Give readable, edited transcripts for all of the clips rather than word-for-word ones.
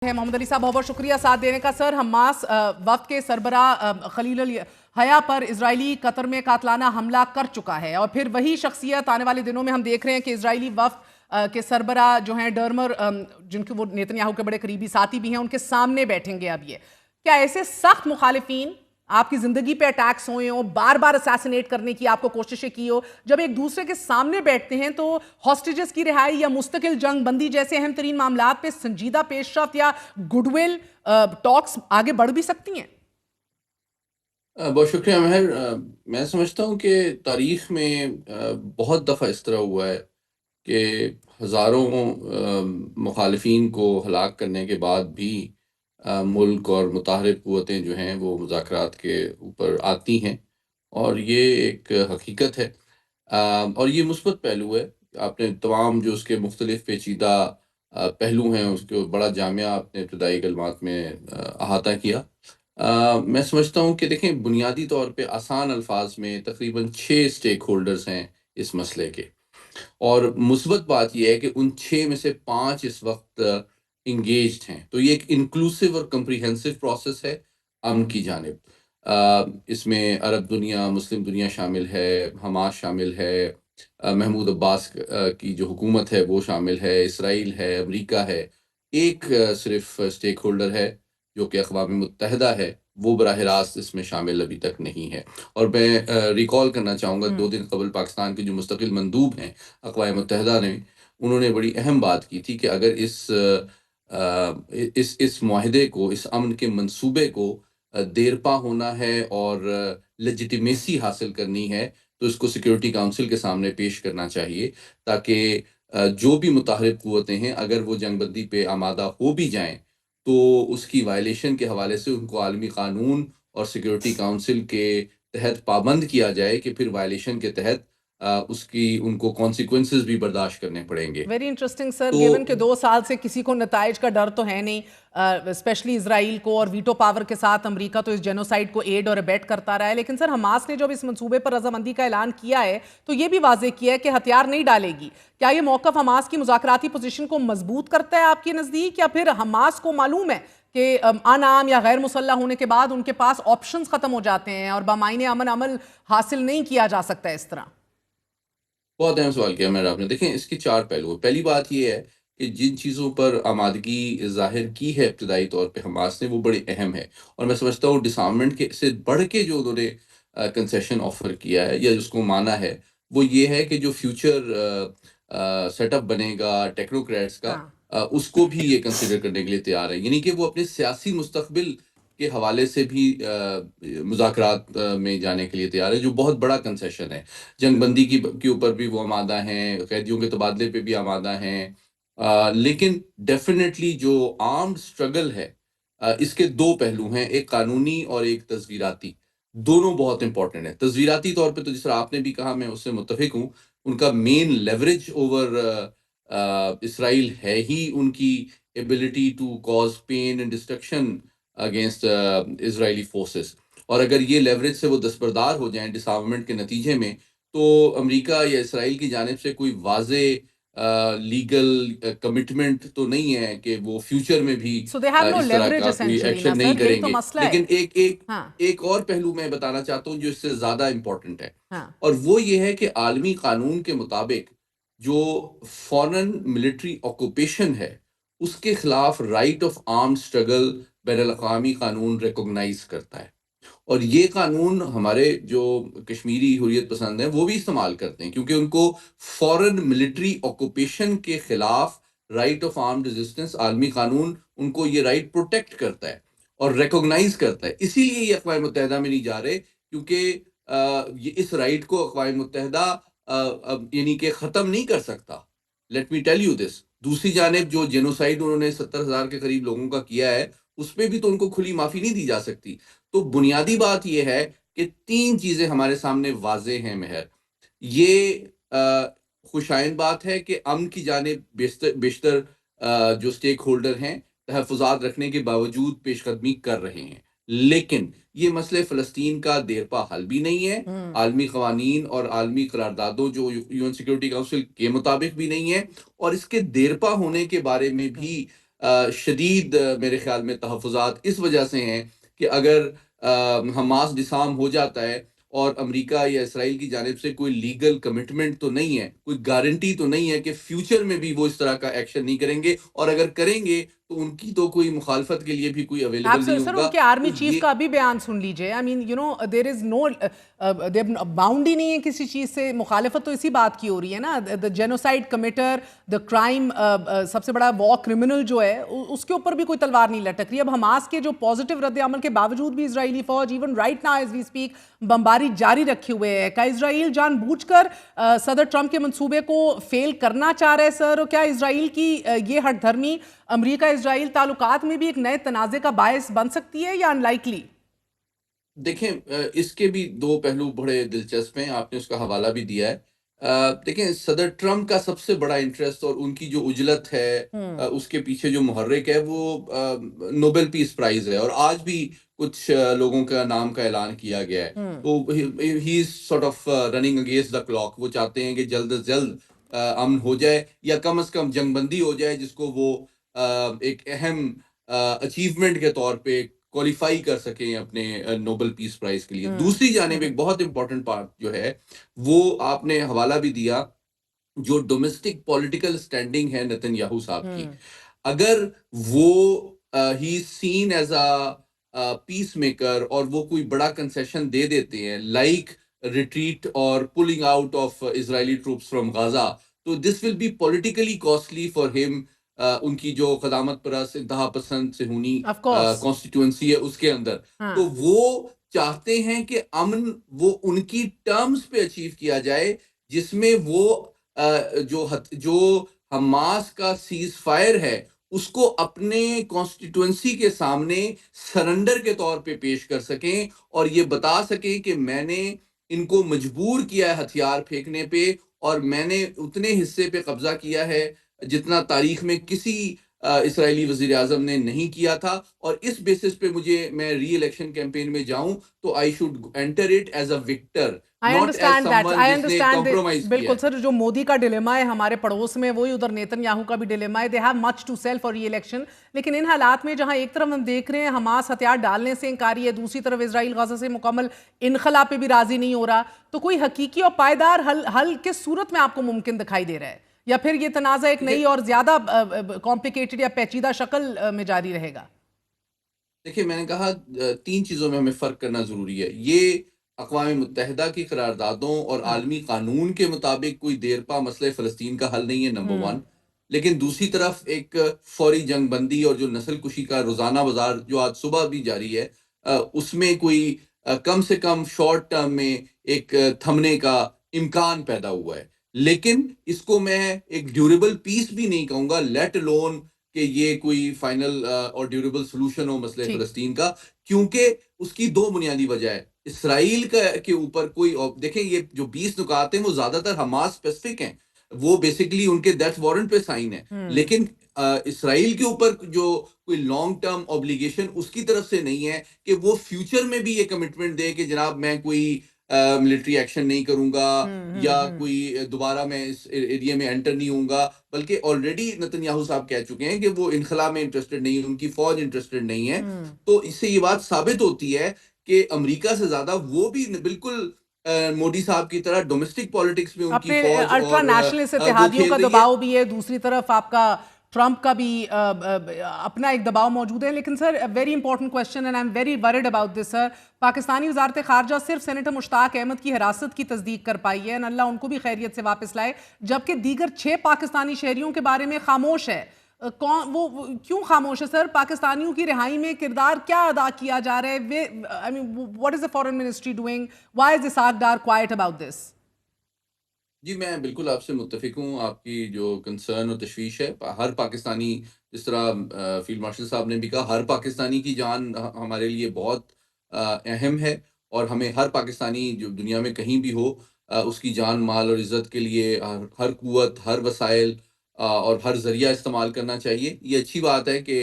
है मोहम्मद अली साहब, बहुत बहुत शुक्रिया साथ देने का। सर, हमास वफ्द के सरबरा खलील अल हया पर इजरायली कतर में कातलाना हमला कर चुका है और फिर वही शख्सियत आने वाले दिनों में हम देख रहे हैं कि इजरायली वफ्द के सरबरा जो हैं डर्मर, जिनके वो नेतन्याहू के बड़े करीबी साथी भी हैं, उनके सामने बैठेंगे। अब ये क्या ऐसे सख्त मुखालिफिन आपकी जिंदगी पे अटैक्स हुए हो, बार बार असैसिनेट करने की आपको कोशिशें की हो, जब एक दूसरे के सामने बैठते हैं तो हॉस्टेजेस की रिहाई या मुस्तकिल जंग बंदी जैसे अहम तरीन मामला पे संजीदा पेशरफ या गुडविल टॉक्स आगे बढ़ भी सकती हैं? बहुत शुक्रिया महर। मैं समझता हूँ कि तारीख में बहुत दफ़ा इस तरह हुआ है कि हज़ारों मुखालिफिन को हलाक करने के बाद भी मुल्क और मुताहरिब क़ुव्वतें जो हैं वो मुज़ाकरात के ऊपर आती हैं, और ये एक हकीकत है। और ये मुस्बत पहलू है। आपने तमाम जो उसके मुख्तलिफ पेचीदा पहलू हैं उसको बड़ा जामिया अपने इब्तदाई कलमात में अहाता किया। मैं समझता हूँ कि देखें, बुनियादी तौर पे आसान अल्फाज में तकरीबन 6 स्टेक होल्डर्स हैं इस मसले के, और मुस्बत बात ये है कि उन 6 में से 5 इस वक्त इंगेज्ड हैं। तो ये एक इंक्लूसिव और कम्प्रिहेंसिव प्रोसेस है अमन की जानिब। इसमें अरब दुनिया, मुस्लिम दुनिया शामिल है, हमास शामिल है, महमूद अब्बास की जो हुकूमत है वो शामिल है, इसराइल है, अमेरिका है। एक सिर्फ स्टेक होल्डर है जो कि अक़वाम मुत्तहिदा है, वो बराह रास्त इसमें शामिल अभी तक नहीं है। और मैं रिकॉल करना चाहूँगा, 2 दिन कबल पाकिस्तान के जो मुस्तकिल मंदूब हैं अक़वाम मुत्तहिदा ने, उन्होंने बड़ी अहम बात की थी कि अगर इस मुआहदे को, इस अमन के मंसूबे को देरपा होना है और लेजिटिमेसी हासिल करनी है, तो इसको सिक्योरिटी काउंसिल के सामने पेश करना चाहिए, ताकि जो भी मुताहरिब क़ुव्वतें हैं अगर वो जंगबंदी पे आमादा हो भी जाएँ, तो उसकी वायलेशन के हवाले से उनको आलमी कानून और सिक्योरिटी काउंसिल के तहत पाबंद किया जाए कि फिर वायलेशन के तहत उसकी उनको कॉन्सिक्वेंसेस भी बर्दाश्त करने पड़ेंगे। वेरी इंटरेस्टिंग सर, तो गिवन के 2 साल से किसी को नताइज का डर तो है नहीं, स्पेशली इसराइल को, और वीटो पावर के साथ अमेरिका तो इस जेनोसाइड को एड और अबेट करता रहा है। लेकिन सर, हमास ने जब इस मंसूबे पर रजामंदी का ऐलान किया है तो ये भी वाजे किया है कि हथियार नहीं डालेगी। क्या ये मौकफ हमास की मुज़ाकराती पोजीशन को मजबूत करता है आपके नज़दीक, या फिर हमास को मालूम है कि अनाम या गैर मुसल्लह होने के बाद उनके पास ऑप्शंस खत्म हो जाते हैं और बामायने अमन अमल हासिल नहीं किया जा सकता इस तरह? बहुत अहम सवाल किया मैंने आपने। देखें, इसके 4 पहलू हैं। पहली बात ये है कि जिन चीज़ों पर आमादगी ज़ाहिर की है इब्तिदाई तौर पे हमास ने, वो बड़ी अहम है, और मैं समझता हूँ डिसआर्ममेंट के से बढ़ के जो उन्होंने कंसेशन ऑफ़र किया है या उसको माना है, वो ये है कि जो फ्यूचर सेटअप बनेगा टेक्नोक्रेट्स का, हाँ। उसको भी ये कंसिडर करने के लिए तैयार है। यानी कि वो अपने सियासी मुस्तक़बिल के हवाले से भी मुज़ाकरात में जाने के लिए तैयार है, जो बहुत बड़ा कंसेशन है। जंगबंदी के ऊपर भी वो आमादा हैं, कैदियों के तबादले पे भी आमादा हैं। लेकिन डेफ़िनेटली जो आर्म्ड स्ट्रगल है, इसके 2 पहलू हैं, एक कानूनी और एक तज़वीराती। दोनों बहुत इम्पोर्टेंट हैं। तज़वीराती तौर पे तो जिस तरह आपने भी कहा, मैं उससे मुत्तफ़िक हूँ। उनका मेन लेवरेज ओवर इसराइल है ही उनकी ability to cause pain and destruction against Israeli forces. और अगर ये लेवरेज से वो दस्तबरदार हो जाएँ डिसआर्ममेंट के नतीजे में, तो अमेरिका या इसराइल की जानिब से कोई वाज़े लीगल कमिटमेंट तो नहीं है कि वो फ्यूचर में भी सो दे हैव नो इस तरह लेवरेज का कोई एसेंशियली ना एक्शन नहीं सर, यही तो करेंगे। मसला है। लेकिन एक एक हाँ। एक और पहलू मैं बताना चाहता हूँ जो इससे ज़्यादा इम्पोर्टेंट है, हाँ। और वो ये है कि आलमी कानून के मुताबिक जो फॉरेन मिलिट्री ऑक्यूपेशन है, उसके खिलाफ राइट ऑफ आर्म्ड स्ट्रगल बैनुल-अक़वामी कानून रिकॉग्नाइज़ करता है। और ये कानून हमारे जो कश्मीरी हुर्रियत पसंद हैं, वो भी इस्तेमाल करते हैं, क्योंकि उनको फॉरेन मिलिट्री ऑक्यूपेशन के खिलाफ राइट ऑफ आर्म्ड रेजिस्टेंस आलमी कानून उनको ये राइट प्रोटेक्ट करता है और रिकॉग्नाइज़ करता है। इसीलिए ये अक़वाम मुत्तहिदा में नहीं जा रहे, क्योंकि ये इस राइट को अक़वाम मुत्तहिदा यानी कि ख़त्म नहीं कर सकता। Let me tell you this. दूसरी जानिब जो जेनोसाइड उन्होंने 70,000 के करीब लोगों का किया है, उसपे भी तो उनको खुली माफ़ी नहीं दी जा सकती। तो बुनियादी बात ये है कि 3 चीज़ें हमारे सामने वाज़ेह हैं महर। ये खुशाइंद बात है कि अमन की जानिब बेशतर बेशतर जो स्टेक होल्डर हैं, तहफ़्फ़ुज़ात रखने के बावजूद पेशकदमी कर रहे हैं। लेकिन ये मसले फ़लस्तीन का देरपा हल भी नहीं है, हम्म। आलमी क़वानीन और आलमी करारदादों जो यूएन सिक्योरिटी काउंसिल के मुताबिक भी नहीं है, और इसके देरपा होने के बारे में भी शदीद मेरे ख्याल में तहफ़्फ़ुज़ात इस वजह से हैं कि अगर हमास डिसआर्म हो जाता है और अमेरिका या इसराइल की जानिब से कोई लीगल कमिटमेंट तो नहीं है, कोई गारंटी तो नहीं है कि फ्यूचर में भी वो इस तरह का एक्शन नहीं करेंगे, और अगर करेंगे तो उनकी तो कोई मुखालफत के लिए भी कोई अवेलेबल नहीं एब्सोल्युटली सर, होगा। उनके तो आर्मी चीफ ये का भी बयान सुन लीजिए। I mean there is no there bound ही नहीं है किसी चीज से। मुखालिफत तो इसी बात की हो रही है ना, द जेनोसाइड कमिटर, द क्राइम, सबसे बड़ा वॉर क्रिमिनल जो है उसके ऊपर भी कोई तलवार नहीं लटक रही। अब हमास के जो पॉजिटिव रद्द अमल के बावजूद भी इजरायली फौज even right now as we speak बमबारी जारी रखे हुए है। क्या इसराइल जानबूझकर सदर ट्रंप के मंसूबे को फेल करना चाह रहे हैं सर? और क्या इसराइल की ये हठधर्मी अमेरिका इसराइल ताल्लुकात में भी एक नए तनाज़े का बायस बन सकती है या अनलाइकली? देखें, इसके भी दो पहलू बड़े दिलचस्प हैं, आपने उसका हवाला भी दिया है। देखें, सदर ट्रंप का सबसे बड़ा इंटरेस्ट और उनकी जो उजलत है, उसके पीछे जो मुहर्रिक है वो नोबेल पीस प्राइज है, और आज भी कुछ लोगों का नाम का ऐलान किया गया है। तो he is sort of running against the clock. वो चाहते हैं कि जल्द से जल्द अमन हो जाए, या कम से कम जंगबंदी हो जाए, जिसको वो एक अहम अचीवमेंट के तौर पे क्वालिफाई कर सकें अपने नोबेल पीस प्राइज के लिए। दूसरी जानिब एक बहुत इंपॉर्टेंट पार्ट जो है, वो आपने हवाला भी दिया, जो डोमेस्टिक पॉलिटिकल स्टैंडिंग है नेतन्याहू साहब की। अगर वो ही seen as a peacemaker और वो कोई बड़ा कंसेशन दे देते हैं, लाइक रिट्रीट और pulling out of Israeli troops from Gaza, तो this will be politically costly for him. उनकी जो क़दामत परस्त इंतहा पसंद सेहूनी ऑफ कोर्स। कॉन्स्टिट्यूएंसी है उसके अंदर, तो हाँ। वो चाहते हैं कि अमन वो उनकी टर्म्स पे अचीव किया जाए, जिसमें वो जो हमास का सीज फायर है उसको अपने कॉन्स्टिट्यूएंसी के सामने सरेंडर के तौर पे पेश कर सकें, और ये बता सकें कि मैंने इनको मजबूर किया है हथियार फेंकने पे, और मैंने उतने हिस्से पे कब्जा किया है जितना तारीख में किसी इसराइली वजीर आजम ने नहीं किया था, और इस बेसिस पे मैं री इलेक्शन कैंपेन में जाऊं तो I should enter it as a victor, I not as understand that, someone I जिसने अंडरस्टैंड। कॉम्प्रोमाइज किया बिल्कुल है। सर, जो मोदी का डिलेमा है हमारे पड़ोस में, वही उधर नेतन्याहू का भी डिलेमा है। They have much to sell for re election. लेकिन इन हालात में जहां एक तरफ हम देख रहे हैं हमास हथियार डालने से इंकारी है, दूसरी तरफ इसराइल गाजा से मुकम्मल इनखला पे भी राजी नहीं हो रहा, तो कोई हकीकी और पायदार हल किस सूरत में आपको मुमकिन दिखाई दे रहा है? या फिर ये तनाज़ा एक नई और ज्यादा कॉम्प्लिकेटेड या पेचीदा शक्ल में जारी रहेगा? देखिए, मैंने कहा तीन चीज़ों में हमें फ़र्क करना ज़रूरी है। ये अक़वाम मुत्तहिदा की करारदादों और हाँ। आलमी कानून के मुताबिक कोई देरपा मसले फ़लस्तीन का हल नहीं है, नंबर वन। लेकिन दूसरी तरफ एक फ़ौरी जंगबंदी और जो नस्ल कुशी का रोज़ाना बाज़ार जो आज सुबह भी जारी है, उसमें कोई कम से कम शॉर्ट टर्म में एक थमने का इम्कान पैदा हुआ है। लेकिन इसको मैं एक ड्यूरेबल पीस भी नहीं कहूँगा, लेट अलोन कि ये कोई फाइनल और ड्यूरेबल सॉल्यूशन हो मसले ठीक। फ़लस्तीन का, क्योंकि उसकी दो बुनियादी वजह है। इसराइल के ऊपर कोई देखें, ये जो 20 नुकात हैं वो ज़्यादातर हमास स्पेसिफिक हैं, वो बेसिकली उनके डेथ वारंट पे साइन है। लेकिन इसराइल के ऊपर जो कोई लॉन्ग टर्म ऑब्लिगेशन उसकी तरफ से नहीं है कि वो फ्यूचर में भी ये कमिटमेंट दे कि जनाब मैं कोई मिलिट्री एक्शन नहीं करूंगा, या कोई दोबारा मैं इस एरिया में एंटर नहीं होऊंगा। बल्कि ऑलरेडी नेतन्याहू साहब कह चुके हैं कि वो इनखला में इंटरेस्टेड नहीं है, उनकी फौज इंटरेस्टेड नहीं है। तो इससे ये बात साबित होती है कि अमेरिका से ज्यादा वो भी बिल्कुल मोदी साहब की तरह डोमेस्टिक पॉलिटिक्स में उनकी अपने फौज अल्ट्रा और नेशनलिस्ट वो इत्तेहादियों खेल का रही है। दबाव भी है, दूसरी तरफ आपका ट्रंप का भी अपना एक दबाव मौजूद है। लेकिन sir, very important question and I am very worried about this sir. Pakistani वजारत खारजा सिर्फ सेनेटर मुश्ताक अहमद की हिरासत की तस्दीक कर पाई है, अल्लाह उनको भी खैरियत से वापस लाए, जबकि दीगर 6 पाकिस्तानी शहरियों के बारे में खामोश है। कौन वो क्यों खामोश है सर? पाकिस्तानियों की रिहाई में किरदार क्या अदा किया जा रहा है? I mean, what is the foreign ministry doing? Why is the साकदार क्वाइट अबाउट दिस? जी, मैं बिल्कुल आपसे मुत्तफ़िक हूँ। आपकी जो कंसर्न और तशवीश है, हर पाकिस्तानी, जिस तरह फ़ील्ड मार्शल साहब ने भी कहा, हर पाकिस्तानी की जान हमारे लिए बहुत अहम है, और हमें हर पाकिस्तानी जो दुनिया में कहीं भी हो, उसकी जान, माल और इज़्ज़त के लिए हर क़ुव्वत, हर वसाइल और हर ज़रिया इस्तेमाल करना चाहिए। ये अच्छी बात है कि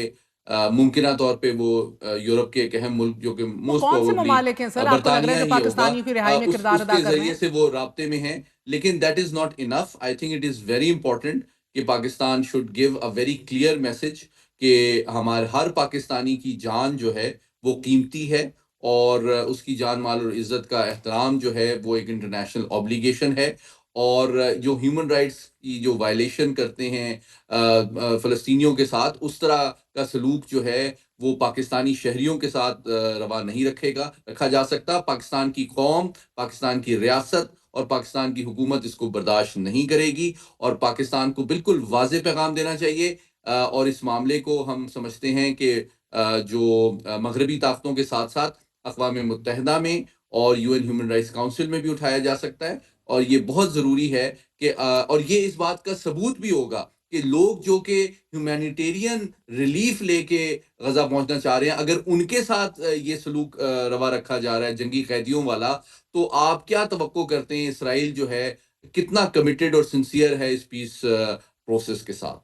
मुमकिना तौर पे वो यूरोप के एक अहम मुल्क, जो कि वो मोस्ट कौन से प्रोबेबली ममालिक हैं सर आपको लग रहा है बरतानिया जो ही होगा, पाकिस्तानियों की रिहाई में किरदार अदा उसके कर रहे ज़रिए हैं? से वो राब्ते में हैं। लेकिन that is not enough. I think it is very important कि Pakistan should give a very clear message कि हमारे हर पाकिस्तानी की जान जो है वो कीमती है और उसकी जान माल और इज़्ज़त का एहतराम जो है वो एक इंटरनेशनल ऑब्लिगेशन है। और जो ह्यूमन राइट्स की जो वायलेशन करते हैं फ़लस्तीनियों के साथ, उस तरह का सलूक जो है वो पाकिस्तानी शहरियों के साथ रवा नहीं रखा जा सकता। पाकिस्तान की कौम, पाकिस्तान की रियासत और पाकिस्तान की हुकूमत इसको बर्दाश्त नहीं करेगी और पाकिस्तान को बिल्कुल वाज़ेह पैगाम देना चाहिए। और इस मामले को हम समझते हैं कि जो मगरबी ताकतों के साथ-साथ अक़वाम मुत्तहिदा में और यूएन ह्यूमन राइट्स काउंसिल में भी उठाया जा सकता है। और ये बहुत ज़रूरी है कि और ये इस बात का सबूत भी होगा कि लोग जो कि ह्यूमैनिटेरियन रिलीफ लेके गज़ा पहुँचना चाह रहे हैं, अगर उनके साथ ये सलूक रवा रखा जा रहा है जंगी कैदियों वाला, तो आप क्या तवक्को करते हैं इसराइल जो है कितना कमिटेड और सिंसियर है इस पीस प्रोसेस के साथ?